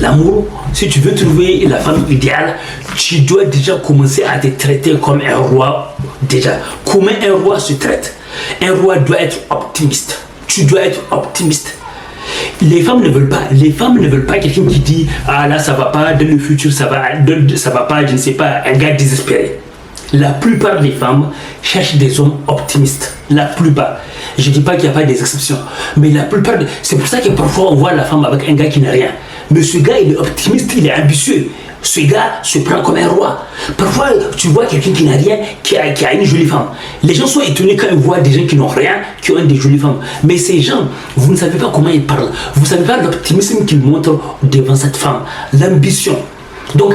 l'amour, si tu veux trouver la femme idéale, tu dois déjà commencer à te traiter comme un roi. Déjà, comment un roi se traite? Un roi doit être optimiste. Tu dois être optimiste. Les femmes ne veulent pas quelqu'un qui dit ah là ça va pas, dans le futur ça va pas, je ne sais pas, un gars désespéré. La plupart des femmes cherchent des hommes optimistes. La plupart. Je ne dis pas qu'il n'y a pas des exceptions, mais la plupart. C'est pour ça que parfois on voit la femme avec un gars qui n'a rien. Mais ce gars il est optimiste, il est ambitieux. Ce gars se prend comme un roi. Parfois, tu vois quelqu'un qui n'a rien, qui a une jolie femme. Les gens sont étonnés quand ils voient des gens qui n'ont rien, qui ont des jolies femmes. Mais ces gens, vous ne savez pas comment ils parlent. Vous ne savez pas l'optimisme qu'ils montrent devant cette femme. L'ambition. Donc,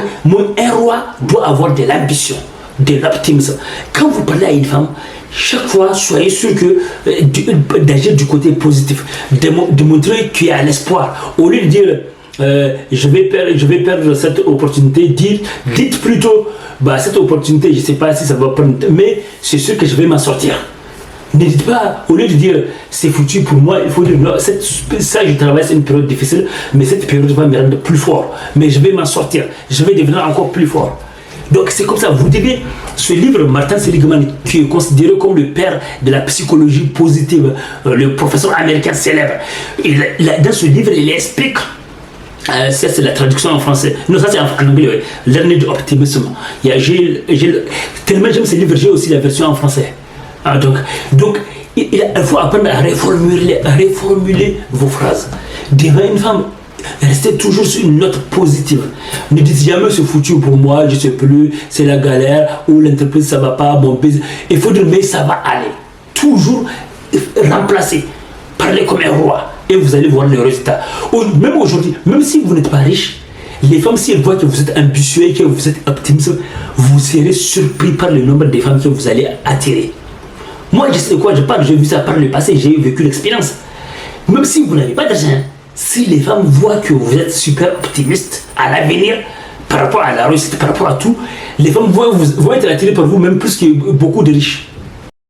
un roi doit avoir de l'ambition, de l'optimisme. Quand vous parlez à une femme, chaque fois, soyez sûr d'agir du côté positif, de montrer qu'il y a l'espoir. Au lieu de dire je vais perdre cette opportunité, dites plutôt bah, cette opportunité, je ne sais pas si ça va prendre, mais c'est sûr que je vais m'en sortir. Ne dites pas, au lieu de dire c'est foutu pour moi, il faut dire non, ça je travaille, c'est une période difficile, mais cette période va me rendre plus fort, mais je vais m'en sortir, je vais devenir encore plus fort. Donc c'est comme ça, vous devez, ce livre, Martin Seligman, qui est considéré comme le père de la psychologie positive, le professeur américain célèbre, dans ce livre, il explique, ça c'est la traduction en français, non ça c'est en anglais, Learning Optimism. Tellement j'aime ce livre, j'ai aussi la version en français. Donc il faut apprendre à reformuler vos phrases. Devant une femme, restez toujours sur une note positive. Ne dites jamais c'est foutu pour moi, je sais plus, c'est la galère, ou l'entreprise ça va pas, mon business. Il faut dire mais ça va aller. Toujours remplacer. Parlez comme un roi et vous allez voir les résultats. Même aujourd'hui, même si vous n'êtes pas riche, les femmes, si elles voient que vous êtes ambitieux et que vous êtes optimiste, vous serez surpris par le nombre de femmes que vous allez attirer. Moi, je sais de quoi je parle, j'ai vu ça par le passé, j'ai vécu l'expérience. Même si vous n'avez pas d'argent, si les femmes voient que vous êtes super optimiste à l'avenir, par rapport à la réussite, par rapport à tout, les femmes vont être attirées par vous, même plus que beaucoup de riches.